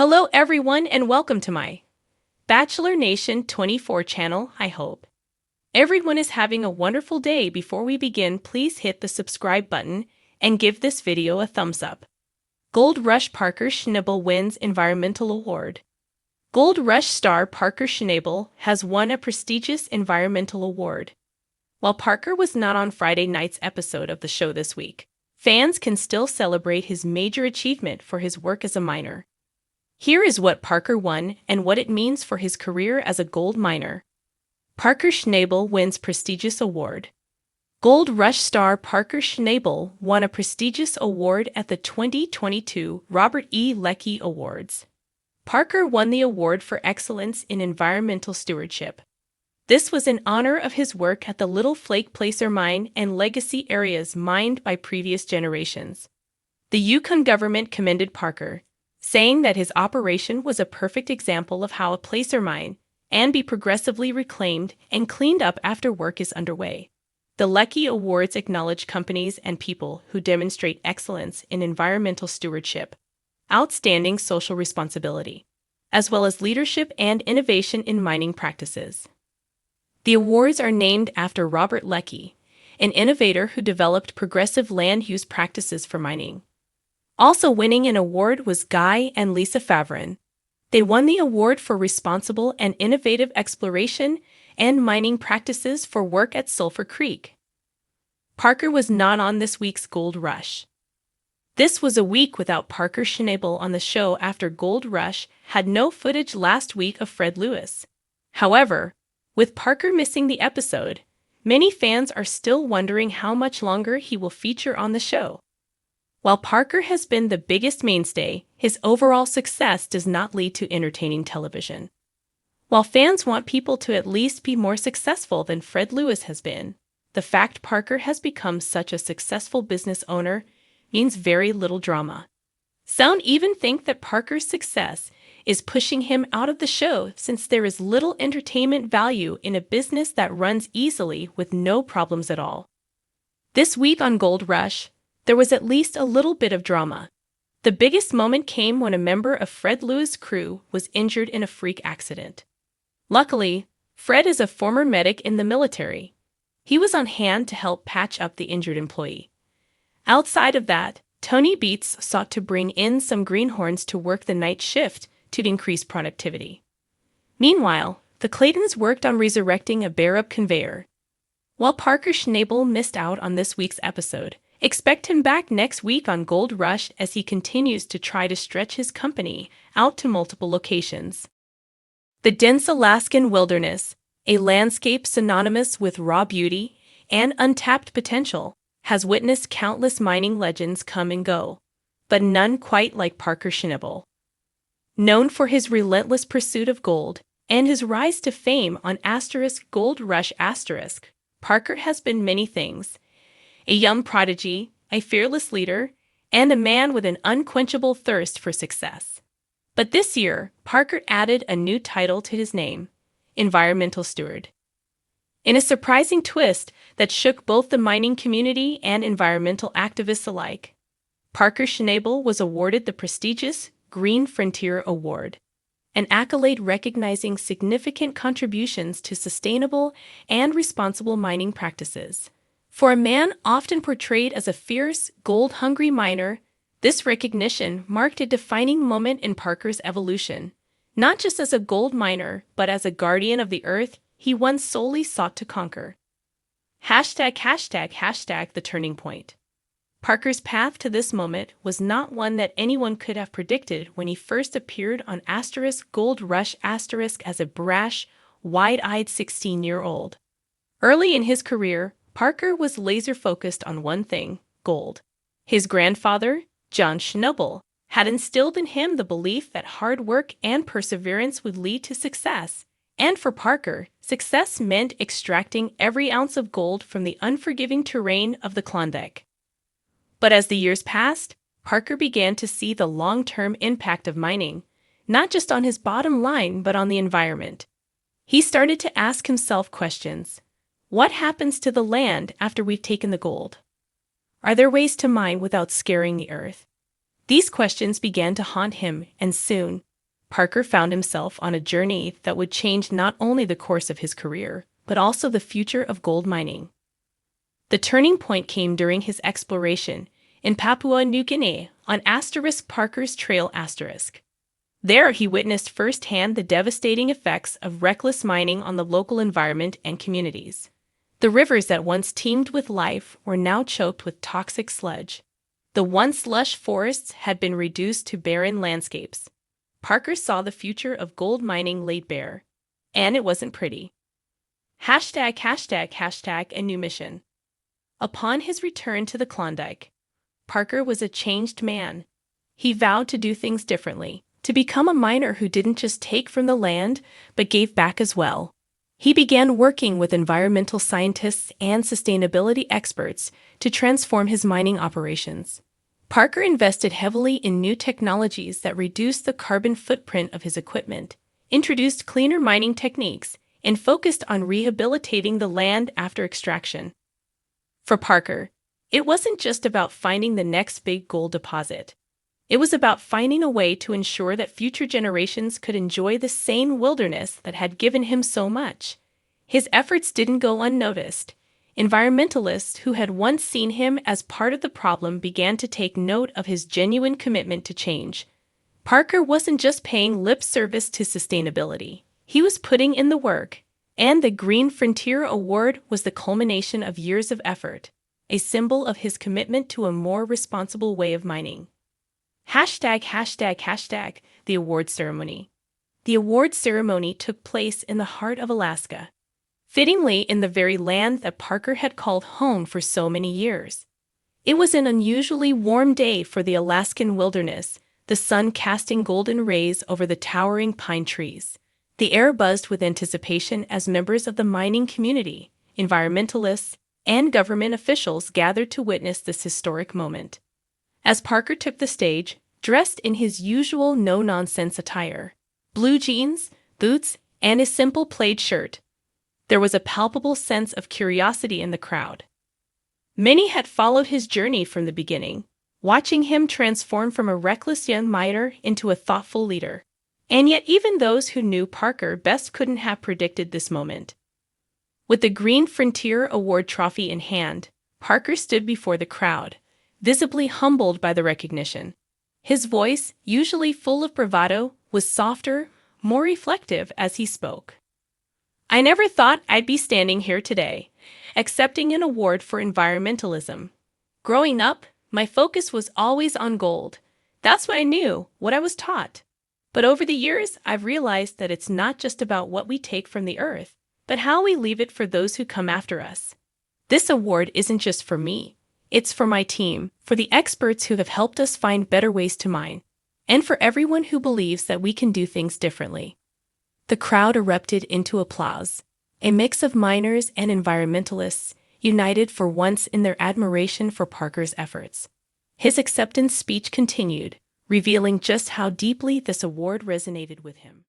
Hello everyone and welcome to my Bachelor Nation 24 channel. I hope everyone is having a wonderful day. Before we begin, please hit the subscribe button and give this video a thumbs up. Gold Rush Parker Schnabel wins Environmental Award. Gold Rush star Parker Schnabel has won a prestigious environmental award. While Parker was not on Friday night's episode of the show this week, fans can still celebrate his major achievement for his work as a miner. Here is what Parker won and what it means for his career as a gold miner. Parker Schnabel wins prestigious award. Gold Rush star Parker Schnabel won a prestigious award at the 2022 Robert E. Leckie Awards. Parker won the award for excellence in environmental stewardship. This was in honor of his work at the Little Flake Placer mine and legacy areas mined by previous generations. The Yukon government commended Parker, saying that his operation was a perfect example of how a placer mine can be progressively reclaimed and cleaned up after work is underway. The Leckie Awards acknowledge companies and people who demonstrate excellence in environmental stewardship, outstanding social responsibility, as well as leadership and innovation in mining practices. The awards are named after Robert Leckie, an innovator who developed progressive land use practices for mining. Also winning an award was Guy and Lisa Favrin. They won the award for responsible and innovative exploration and mining practices for work at Sulphur Creek. Parker was not on this week's Gold Rush. This was a week without Parker Schnabel on the show after Gold Rush had no footage last week of Fred Lewis. However, with Parker missing the episode, many fans are still wondering how much longer he will feature on the show. While Parker has been the biggest mainstay, his overall success does not lead to entertaining television. While fans want people to at least be more successful than Fred Lewis has been, the fact Parker has become such a successful business owner means very little drama. Some even think that Parker's success is pushing him out of the show since there is little entertainment value in a business that runs easily with no problems at all. This week on Gold Rush, there was at least a little bit of drama. The biggest moment came when a member of Fred Lewis' crew was injured in a freak accident. Luckily, Fred is a former medic in the military. He was on hand to help patch up the injured employee. Outside of that, Tony Beats sought to bring in some greenhorns to work the night shift to increase productivity. Meanwhile, the Claytons worked on resurrecting a bear-up conveyor. While Parker Schnabel missed out on this week's episode, expect him back next week on Gold Rush as he continues to try to stretch his company out to multiple locations. The dense Alaskan wilderness, a landscape synonymous with raw beauty and untapped potential, has witnessed countless mining legends come and go, but none quite like Parker Schnabel. Known for his relentless pursuit of gold and his rise to fame on Gold Rush *, Parker has been many things: a young prodigy, a fearless leader, and a man with an unquenchable thirst for success. But this year, Parker added a new title to his name: Environmental Steward. In a surprising twist that shook both the mining community and environmental activists alike, Parker Schnabel was awarded the prestigious Green Frontier Award, an accolade recognizing significant contributions to sustainable and responsible mining practices. For a man often portrayed as a fierce, gold-hungry miner, this recognition marked a defining moment in Parker's evolution. Not just as a gold miner, but as a guardian of the earth he once solely sought to conquer. #The turning point. Parker's path to this moment was not one that anyone could have predicted when he first appeared on Gold Rush * as a brash, wide-eyed 16-year-old. Early in his career, Parker was laser-focused on one thing: gold. His grandfather, John Schnabel, had instilled in him the belief that hard work and perseverance would lead to success. And for Parker, success meant extracting every ounce of gold from the unforgiving terrain of the Klondike. But as the years passed, Parker began to see the long-term impact of mining, not just on his bottom line but on the environment. He started to ask himself questions. What happens to the land after we've taken the gold? Are there ways to mine without scaring the earth? These questions began to haunt him, and soon, Parker found himself on a journey that would change not only the course of his career, but also the future of gold mining. The turning point came during his exploration in Papua New Guinea on Parker's Trail. There, he witnessed firsthand the devastating effects of reckless mining on the local environment and communities. The rivers that once teemed with life were now choked with toxic sludge. The once lush forests had been reduced to barren landscapes. Parker saw the future of gold mining laid bare. And it wasn't pretty. #### a new mission. Upon his return to the Klondike, Parker was a changed man. He vowed to do things differently, to become a miner who didn't just take from the land, but gave back as well. He began working with environmental scientists and sustainability experts to transform his mining operations. Parker invested heavily in new technologies that reduced the carbon footprint of his equipment, introduced cleaner mining techniques, and focused on rehabilitating the land after extraction. For Parker, it wasn't just about finding the next big gold deposit. It was about finding a way to ensure that future generations could enjoy the same wilderness that had given him so much. His efforts didn't go unnoticed. Environmentalists who had once seen him as part of the problem began to take note of his genuine commitment to change. Parker wasn't just paying lip service to sustainability. He was putting in the work, and the Green Frontier Award was the culmination of years of effort, a symbol of his commitment to a more responsible way of mining. ###, the award ceremony. The award ceremony took place in the heart of Alaska, fittingly in the very land that Parker had called home for so many years. It was an unusually warm day for the Alaskan wilderness, the sun casting golden rays over the towering pine trees. The air buzzed with anticipation as members of the mining community, environmentalists, and government officials gathered to witness this historic moment. As Parker took the stage, dressed in his usual no-nonsense attire, blue jeans, boots, and a simple plaid shirt, there was a palpable sense of curiosity in the crowd. Many had followed his journey from the beginning, watching him transform from a reckless young miner into a thoughtful leader. And yet even those who knew Parker best couldn't have predicted this moment. With the Green Frontier Award trophy in hand, Parker stood before the crowd, visibly humbled by the recognition. His voice, usually full of bravado, was softer, more reflective as he spoke. "I never thought I'd be standing here today, accepting an award for environmentalism. Growing up, my focus was always on gold. That's what I knew, what I was taught. But over the years, I've realized that it's not just about what we take from the earth, but how we leave it for those who come after us. This award isn't just for me. It's for my team, for the experts who have helped us find better ways to mine, and for everyone who believes that we can do things differently." The crowd erupted into applause, a mix of miners and environmentalists, united for once in their admiration for Parker's efforts. His acceptance speech continued, revealing just how deeply this award resonated with him.